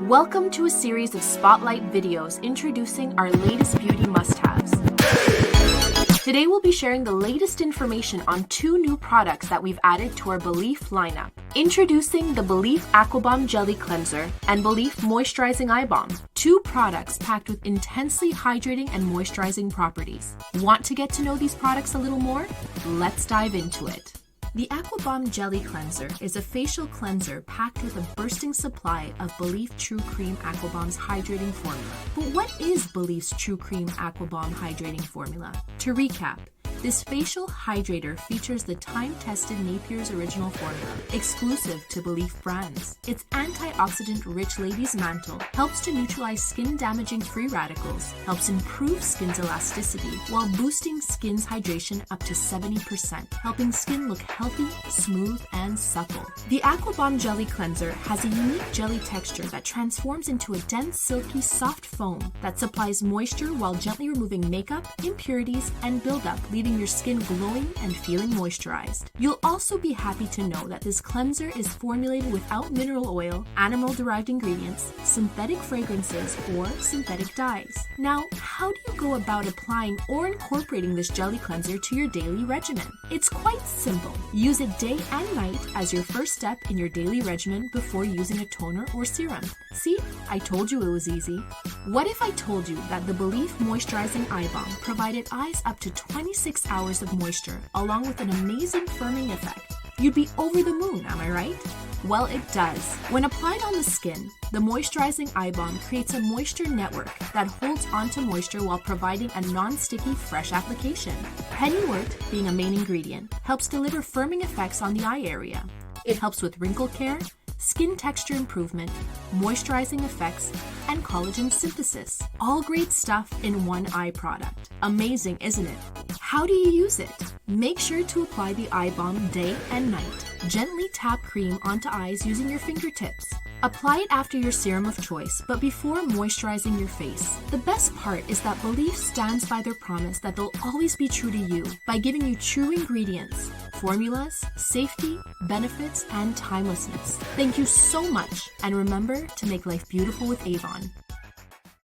Welcome to a series of spotlight videos introducing our latest beauty must-haves. Today we'll be sharing the latest information on two new products that we've added to our Belif lineup. Introducing the Belif Aquabomb Jelly Cleanser and Belif Moisturizing Eye Balm, two products packed with intensely hydrating and moisturizing properties. Want to get to know these products a little more? Let's dive into it. The Aquabomb Jelly Cleanser is a facial cleanser packed with a bursting supply of Belif True Cream Aquabomb's hydrating formula. But what is Belif's True Cream Aquabomb hydrating formula? To recap, this facial hydrator features the time-tested Napier's Original formula, exclusive to Belif brands. Its antioxidant-rich Ladies Mantle helps to neutralize skin-damaging free radicals, helps improve skin's elasticity, while boosting skin's hydration up to 70%, helping skin look healthy, smooth, and supple. The Aquabomb Jelly Cleanser has a unique jelly texture that transforms into a dense, silky, soft foam that supplies moisture while gently removing makeup, impurities, and buildup, leaving your skin glowing and feeling moisturized. You'll also be happy to know that this cleanser is formulated without mineral oil, animal-derived ingredients, synthetic fragrances, or synthetic dyes. Now, how do you go about applying or incorporating this jelly cleanser to your daily regimen? It's quite simple. Use it day and night as your first step in your daily regimen before using a toner or serum. See, I told you it was easy. What if I told you that the Belif Moisturizing Eye Balm provided eyes up to 26 hours of moisture along with an amazing firming effect? You'd be over the moon, am I right? Well, it does. When applied on the skin, the moisturizing eye balm creates a moisture network that holds onto moisture while providing a non-sticky, fresh application. Pennywort, being a main ingredient, helps deliver firming effects on the eye area. It helps with wrinkle care, skin texture improvement, moisturizing effects, and collagen synthesis. All great stuff in one eye product. Amazing, isn't it? How do you use it? Make sure to apply the eye balm day and night. Gently tap cream onto eyes using your fingertips. Apply it after your serum of choice, but before moisturizing your face. The best part is that Belif stands by their promise that they'll always be true to you by giving you true ingredients, formulas, safety, benefits, and timelessness. Thank you so much, and remember to make life beautiful with Avon.